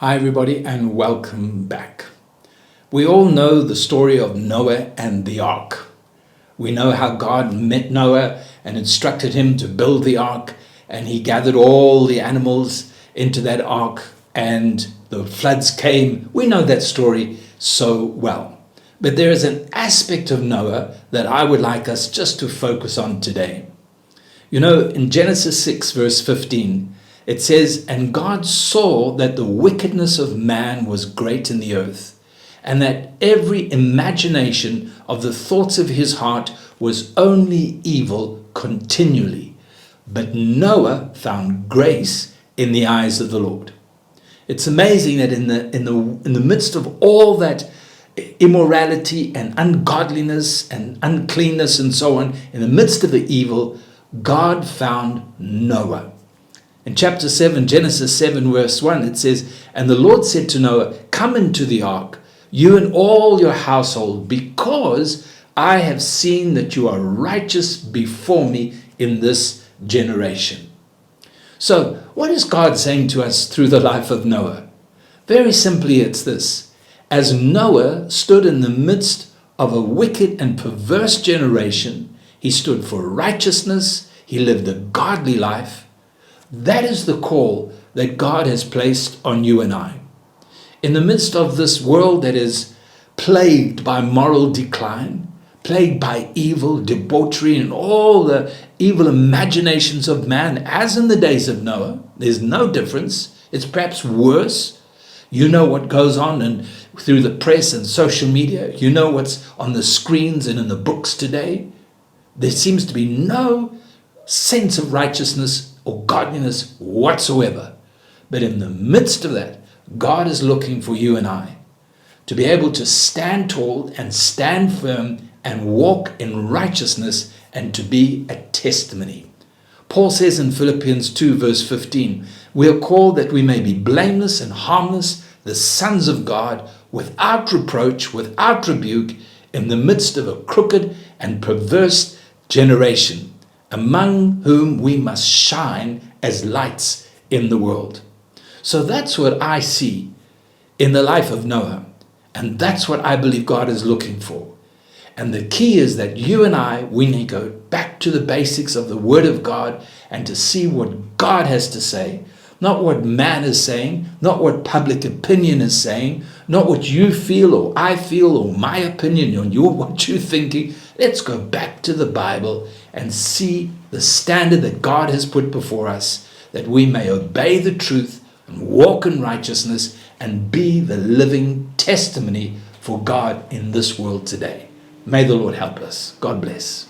Hi everybody and welcome back. We all know the story of Noah and the ark. We know how God met Noah and instructed him to build the ark, and he gathered all the animals into that ark and the floods came. We know that story so well. But there is an aspect of Noah that I would like us just to focus on today. You know, in Genesis 6 verse 15, it says, "And God saw that the wickedness of man was great in the earth, and that every imagination of the thoughts of his heart was only evil continually. But Noah found grace in the eyes of the Lord." It's amazing that in the midst of all that immorality and ungodliness and uncleanness and so on, in the midst of the evil, God found Noah. In chapter 7, Genesis 7 verse 1, it says, "And the Lord said to Noah, come into the ark, you and all your household, because I have seen that you are righteous before me in this generation." So what is God saying to us through the life of Noah? Very simply, it's this. As Noah stood in the midst of a wicked and perverse generation, he stood for righteousness, he lived a godly life. That is the call that God has placed on you and I. In the midst of this world that is plagued by moral decline, plagued by evil, debauchery, and all the evil imaginations of man, as in the days of Noah, there's no difference. It's perhaps worse. You know what goes on and through the press and social media. You know what's on the screens and in the books today. There seems to be no sense of righteousness or godliness whatsoever. But in the midst of that, God is looking for you and I to be able to stand tall and stand firm and walk in righteousness and to be a testimony. Paul says in Philippians 2 verse 15, "We are called that we may be blameless and harmless, the sons of God, without reproach, without rebuke, in the midst of a crooked and perverse generation, among whom we must shine as lights in the world." So that's what I see in the life of Noah. And that's what I believe God is looking for. And the key is that you and I, we need to go back to the basics of the Word of God and to see what God has to say. Not what man is saying, not what public opinion is saying, not what you feel or I feel or my opinion on what you're thinking. Let's go back to the Bible and see the standard that God has put before us, that we may obey the truth and walk in righteousness and be the living testimony for God in this world today. May the Lord help us. God bless.